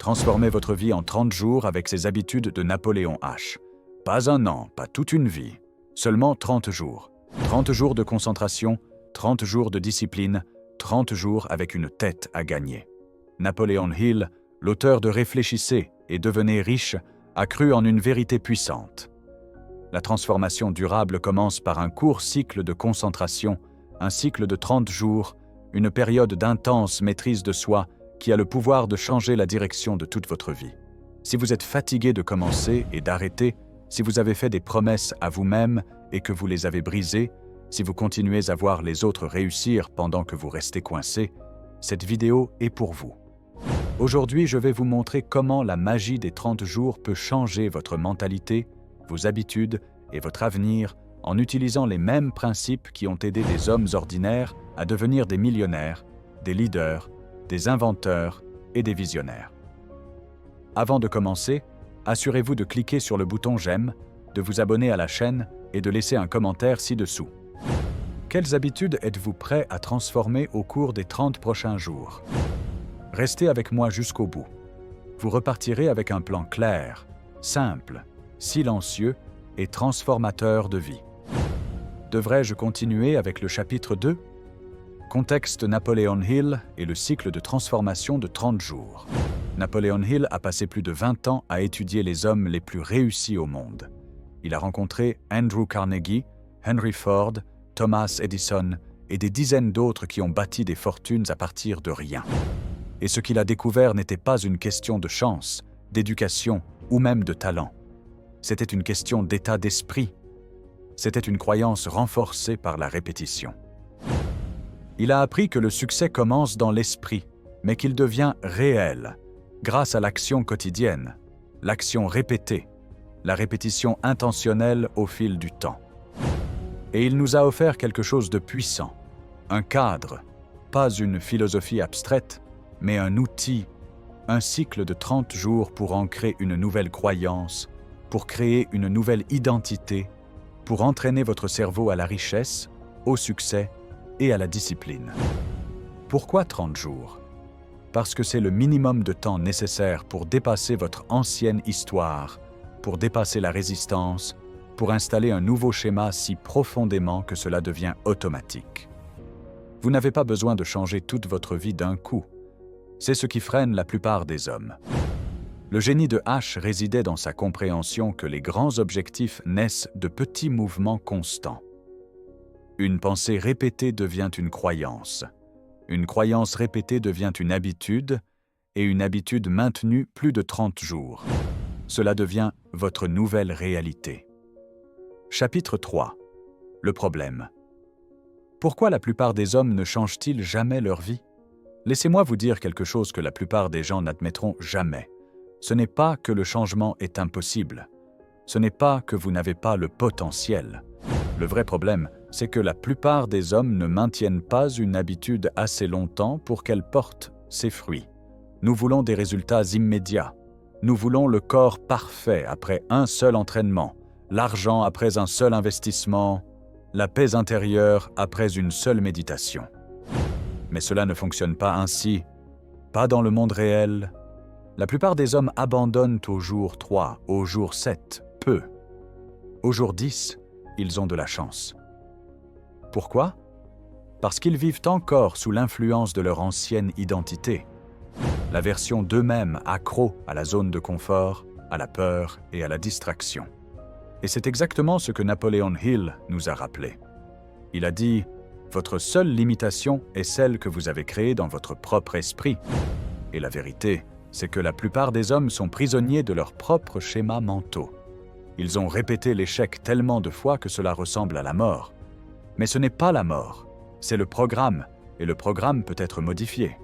Transformez votre vie en 30 jours avec ces habitudes de Napoléon H. Pas un an, pas toute une vie. Seulement 30 jours. 30 jours de concentration, 30 jours de discipline, 30 jours avec une tête à gagner. Napoléon Hill, l'auteur de Réfléchissez et devenez riche, a cru en une vérité puissante. La transformation durable commence par un court cycle de concentration, un cycle de 30 jours, une période d'intense maîtrise de soi qui a le pouvoir de changer la direction de toute votre vie. Si vous êtes fatigué de commencer et d'arrêter, si vous avez fait des promesses à vous-même et que vous les avez brisées, si vous continuez à voir les autres réussir pendant que vous restez coincé, cette vidéo est pour vous. Aujourd'hui, je vais vous montrer comment la magie des 30 jours peut changer votre mentalité, vos habitudes et votre avenir en utilisant les mêmes principes qui ont aidé des hommes ordinaires à devenir des millionnaires, des leaders, des inventeurs et des visionnaires. Avant de commencer, assurez-vous de cliquer sur le bouton j'aime, de vous abonner à la chaîne et de laisser un commentaire ci-dessous. Quelles habitudes êtes-vous prêt à transformer au cours des 30 prochains jours? Restez avec moi jusqu'au bout. Vous repartirez avec un plan clair, simple, silencieux et transformateur de vie. Devrais-je continuer avec le chapitre 2? Contexte Napoléon Hill et le cycle de transformation de 30 jours. Napoléon Hill a passé plus de 20 ans à étudier les hommes les plus réussis au monde. Il a rencontré Andrew Carnegie, Henry Ford, Thomas Edison et des dizaines d'autres qui ont bâti des fortunes à partir de rien. Et ce qu'il a découvert n'était pas une question de chance, d'éducation ou même de talent. C'était une question d'état d'esprit. C'était une croyance renforcée par la répétition. Il a appris que le succès commence dans l'esprit, mais qu'il devient réel, grâce à l'action quotidienne, l'action répétée, la répétition intentionnelle au fil du temps. Et il nous a offert quelque chose de puissant, un cadre, pas une philosophie abstraite, mais un outil, un cycle de 30 jours pour ancrer une nouvelle croyance, pour créer une nouvelle identité, pour entraîner votre cerveau à la richesse, au succès et à la discipline. Pourquoi 30 jours? Parce que c'est le minimum de temps nécessaire pour dépasser votre ancienne histoire, pour dépasser la résistance, pour installer un nouveau schéma si profondément que cela devient automatique. Vous n'avez pas besoin de changer toute votre vie d'un coup. C'est ce qui freine la plupart des hommes. Le génie de H résidait dans sa compréhension que les grands objectifs naissent de petits mouvements constants. Une pensée répétée devient une croyance répétée devient une habitude, et une habitude maintenue plus de 30 jours. Cela devient votre nouvelle réalité. Chapitre 3. Le problème. Pourquoi la plupart des hommes ne changent-ils jamais leur vie? Laissez-moi vous dire quelque chose que la plupart des gens n'admettront jamais. Ce n'est pas que le changement est impossible. Ce n'est pas que vous n'avez pas le potentiel. Le vrai problème, c'est que la plupart des hommes ne maintiennent pas une habitude assez longtemps pour qu'elle porte ses fruits. Nous voulons des résultats immédiats. Nous voulons le corps parfait après un seul entraînement, l'argent après un seul investissement, la paix intérieure après une seule méditation. Mais cela ne fonctionne pas ainsi, pas dans le monde réel. La plupart des hommes abandonnent au jour 3, au jour 7, peu. Au jour 10, ils ont de la chance. Pourquoi? Parce qu'ils vivent encore sous l'influence de leur ancienne identité, la version d'eux-mêmes accro à la zone de confort, à la peur et à la distraction. Et c'est exactement ce que Napoléon Hill nous a rappelé. Il a dit « Votre seule limitation est celle que vous avez créée dans votre propre esprit. » Et la vérité, c'est que la plupart des hommes sont prisonniers de leurs propres schémas mentaux. Ils ont répété l'échec tellement de fois que cela ressemble à la mort. Mais ce n'est pas la mort, c'est le programme, et le programme peut être modifié.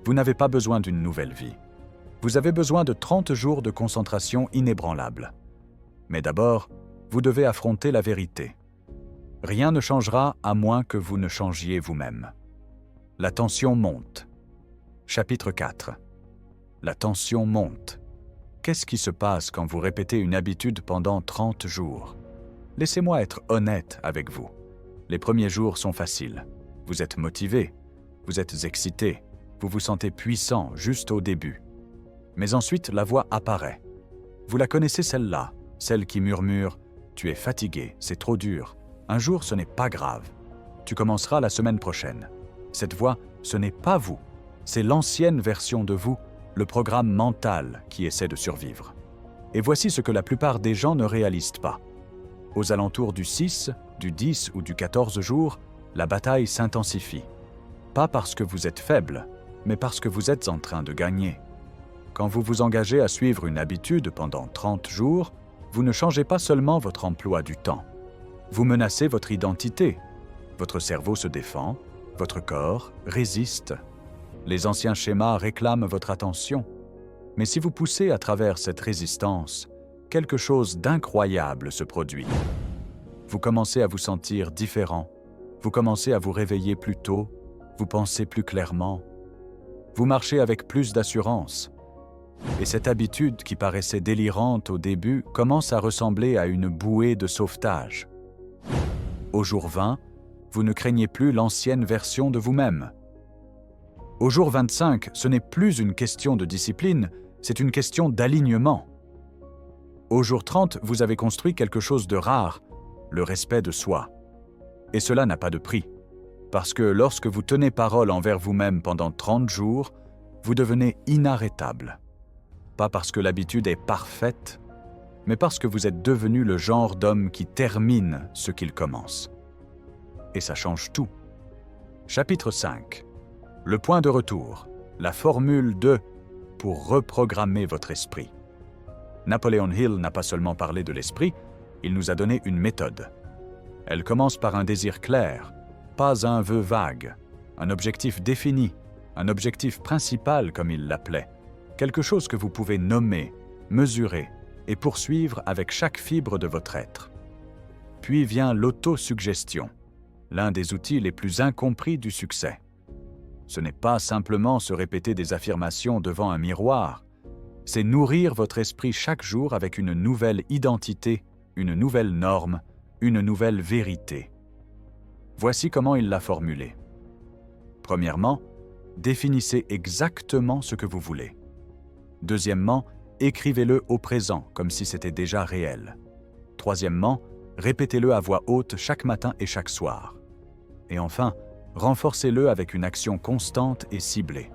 Vous n'avez pas besoin d'une nouvelle vie. Vous avez besoin de 30 jours de concentration inébranlable. Mais d'abord, vous devez affronter la vérité. Rien ne changera à moins que vous ne changiez vous-même. La tension monte. Chapitre 4. La tension monte. Qu'est-ce qui se passe quand vous répétez une habitude pendant 30 jours? Laissez-moi être honnête avec vous. Les premiers jours sont faciles. Vous êtes motivé, vous êtes excité, vous vous sentez puissant juste au début. Mais ensuite, la voix apparaît. Vous la connaissez celle-là, celle qui murmure « Tu es fatigué, c'est trop dur. Un jour, ce n'est pas grave. Tu commenceras la semaine prochaine. » Cette voix, ce n'est pas vous. C'est l'ancienne version de vous, le programme mental qui essaie de survivre. Et voici ce que la plupart des gens ne réalisent pas. Aux alentours du 6, du 10 ou du 14 jour, la bataille s'intensifie. Pas parce que vous êtes faible, mais parce que vous êtes en train de gagner. Quand vous vous engagez à suivre une habitude pendant 30 jours, vous ne changez pas seulement votre emploi du temps. Vous menacez votre identité. Votre cerveau se défend, votre corps résiste. Les anciens schémas réclament votre attention. Mais si vous poussez à travers cette résistance, quelque chose d'incroyable se produit. Vous commencez à vous sentir différent. Vous commencez à vous réveiller plus tôt. Vous pensez plus clairement. Vous marchez avec plus d'assurance. Et cette habitude qui paraissait délirante au début commence à ressembler à une bouée de sauvetage. Au jour 20, vous ne craignez plus l'ancienne version de vous-même. Au jour 25, ce n'est plus une question de discipline, c'est une question d'alignement. Au jour 30, vous avez construit quelque chose de rare, le respect de soi. Et cela n'a pas de prix. Parce que lorsque vous tenez parole envers vous-même pendant 30 jours, vous devenez inarrêtable. Pas parce que l'habitude est parfaite, mais parce que vous êtes devenu le genre d'homme qui termine ce qu'il commence. Et ça change tout. Chapitre 5. Le point de retour, la formule pour reprogrammer votre esprit. Napoleon Hill n'a pas seulement parlé de l'esprit, il nous a donné une méthode. Elle commence par un désir clair, pas un vœu vague, un objectif défini, un objectif principal comme il l'appelait, quelque chose que vous pouvez nommer, mesurer et poursuivre avec chaque fibre de votre être. Puis vient l'autosuggestion, l'un des outils les plus incompris du succès. Ce n'est pas simplement se répéter des affirmations devant un miroir, c'est nourrir votre esprit chaque jour avec une nouvelle identité, une nouvelle norme, une nouvelle vérité. Voici comment il l'a formulé. Premièrement, définissez exactement ce que vous voulez. Deuxièmement, écrivez-le au présent, comme si c'était déjà réel. Troisièmement, répétez-le à voix haute chaque matin et chaque soir. Et enfin, renforcez-le avec une action constante et ciblée.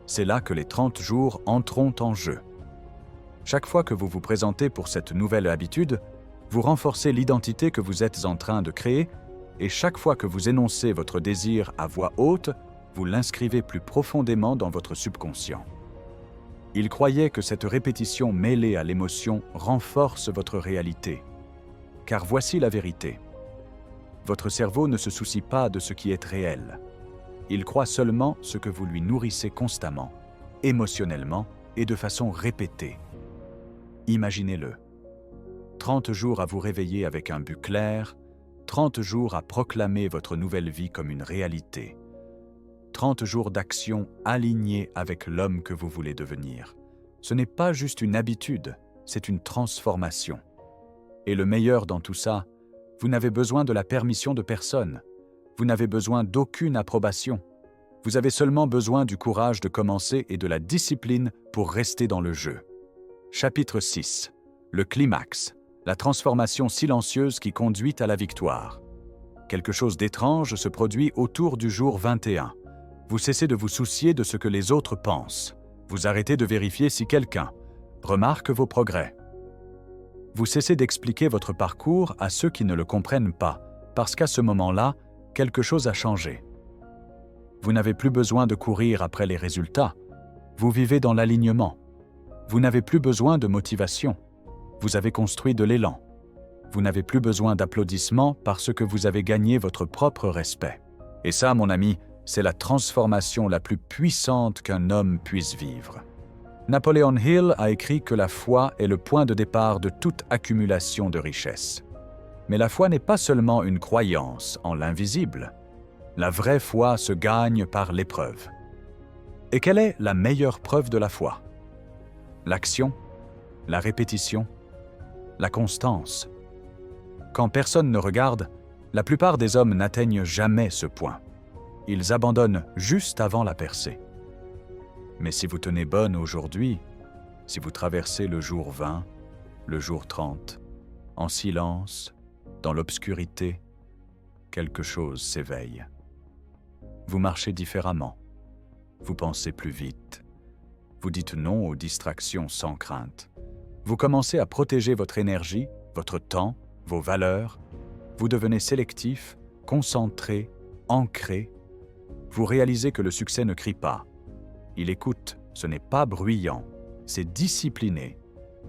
C'est là que les 30 jours entreront en jeu. Chaque fois que vous vous présentez pour cette nouvelle habitude, vous renforcez l'identité que vous êtes en train de créer et chaque fois que vous énoncez votre désir à voix haute, vous l'inscrivez plus profondément dans votre subconscient. Il croyait que cette répétition mêlée à l'émotion renforce votre réalité. Car voici la vérité. Votre cerveau ne se soucie pas de ce qui est réel. Il croit seulement ce que vous lui nourrissez constamment, émotionnellement et de façon répétée. Imaginez-le. 30 jours à vous réveiller avec un but clair, 30 jours à proclamer votre nouvelle vie comme une réalité. 30 jours d'action alignés avec l'homme que vous voulez devenir. Ce n'est pas juste une habitude, c'est une transformation. Et le meilleur dans tout ça, vous n'avez besoin de la permission de personne. Vous n'avez besoin d'aucune approbation. Vous avez seulement besoin du courage de commencer et de la discipline pour rester dans le jeu. Chapitre 6. Le climax. La transformation silencieuse qui conduit à la victoire. Quelque chose d'étrange se produit autour du jour 21. Vous cessez de vous soucier de ce que les autres pensent. Vous arrêtez de vérifier si quelqu'un remarque vos progrès. Vous cessez d'expliquer votre parcours à ceux qui ne le comprennent pas, parce qu'à ce moment-là, quelque chose a changé. Vous n'avez plus besoin de courir après les résultats. Vous vivez dans l'alignement. Vous n'avez plus besoin de motivation. Vous avez construit de l'élan. Vous n'avez plus besoin d'applaudissements parce que vous avez gagné votre propre respect. Et ça, mon ami, c'est la transformation la plus puissante qu'un homme puisse vivre. Napoleon Hill a écrit que la foi est le point de départ de toute accumulation de richesses. Mais la foi n'est pas seulement une croyance en l'invisible. La vraie foi se gagne par l'épreuve. Et quelle est la meilleure preuve de la foi? L'action, la répétition, la constance. Quand personne ne regarde, la plupart des hommes n'atteignent jamais ce point. Ils abandonnent juste avant la percée. Mais si vous tenez bonne aujourd'hui, si vous traversez le jour 20, le jour 30, en silence, dans l'obscurité, quelque chose s'éveille. Vous marchez différemment, vous pensez plus vite, vous dites non aux distractions sans crainte. Vous commencez à protéger votre énergie, votre temps, vos valeurs. Vous devenez sélectif, concentré, ancré. Vous réalisez que le succès ne crie pas. Il écoute, ce n'est pas bruyant, c'est discipliné.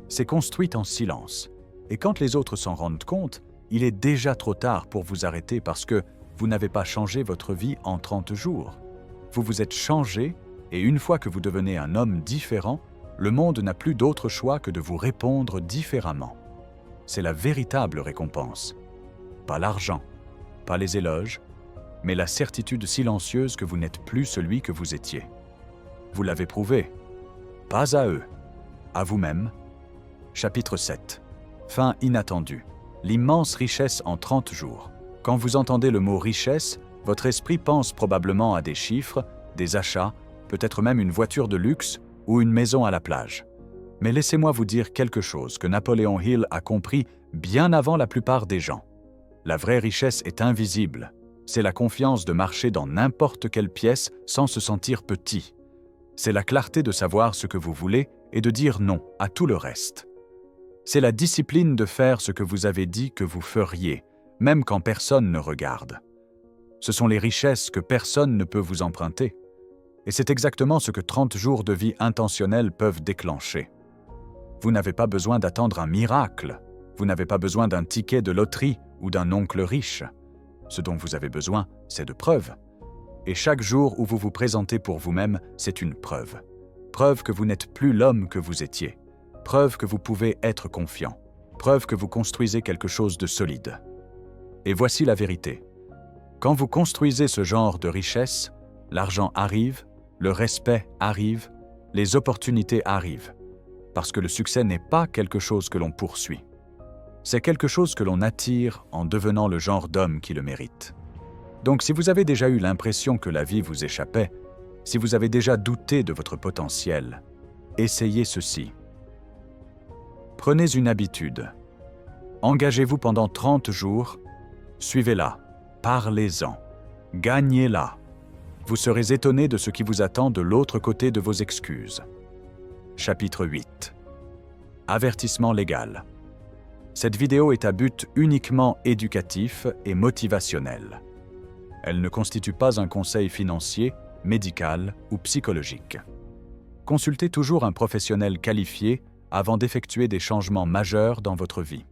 C'est construit en silence. Et quand les autres s'en rendent compte, il est déjà trop tard pour vous arrêter parce que vous n'avez pas changé votre vie en 30 jours. Vous vous êtes changé et une fois que vous devenez un homme différent, le monde n'a plus d'autre choix que de vous répondre différemment. C'est la véritable récompense. Pas l'argent, pas les éloges, mais la certitude silencieuse que vous n'êtes plus celui que vous étiez. Vous l'avez prouvé. Pas à eux, à vous-même. Chapitre 7. Fin inattendue. L'immense richesse en 30 jours. Quand vous entendez le mot richesse, votre esprit pense probablement à des chiffres, des achats, peut-être même une voiture de luxe ou une maison à la plage. Mais laissez-moi vous dire quelque chose que Napoléon Hill a compris bien avant la plupart des gens. La vraie richesse est invisible. C'est la confiance de marcher dans n'importe quelle pièce sans se sentir petit. C'est la clarté de savoir ce que vous voulez et de dire non à tout le reste. C'est la discipline de faire ce que vous avez dit que vous feriez, même quand personne ne regarde. Ce sont les richesses que personne ne peut vous emprunter. Et c'est exactement ce que 30 jours de vie intentionnelle peuvent déclencher. Vous n'avez pas besoin d'attendre un miracle. Vous n'avez pas besoin d'un ticket de loterie ou d'un oncle riche. Ce dont vous avez besoin, c'est de preuves. Et chaque jour où vous vous présentez pour vous-même, c'est une preuve. Preuve que vous n'êtes plus l'homme que vous étiez. Preuve que vous pouvez être confiant. Preuve que vous construisez quelque chose de solide. Et voici la vérité. Quand vous construisez ce genre de richesse, l'argent arrive, le respect arrive, les opportunités arrivent. Parce que le succès n'est pas quelque chose que l'on poursuit. C'est quelque chose que l'on attire en devenant le genre d'homme qui le mérite. Donc si vous avez déjà eu l'impression que la vie vous échappait, si vous avez déjà douté de votre potentiel, essayez ceci. Prenez une habitude. Engagez-vous pendant 30 jours, suivez-la, parlez-en, gagnez-la. Vous serez étonné de ce qui vous attend de l'autre côté de vos excuses. Chapitre 8. Avertissement légal. Cette vidéo est à but uniquement éducatif et motivationnel. Elle ne constitue pas un conseil financier, médical ou psychologique. Consultez toujours un professionnel qualifié avant d'effectuer des changements majeurs dans votre vie.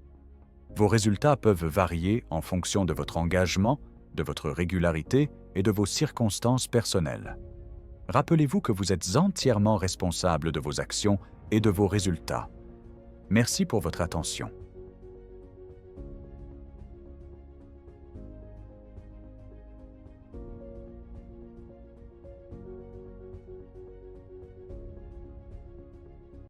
Vos résultats peuvent varier en fonction de votre engagement, de votre régularité et de vos circonstances personnelles. Rappelez-vous que vous êtes entièrement responsable de vos actions et de vos résultats. Merci pour votre attention.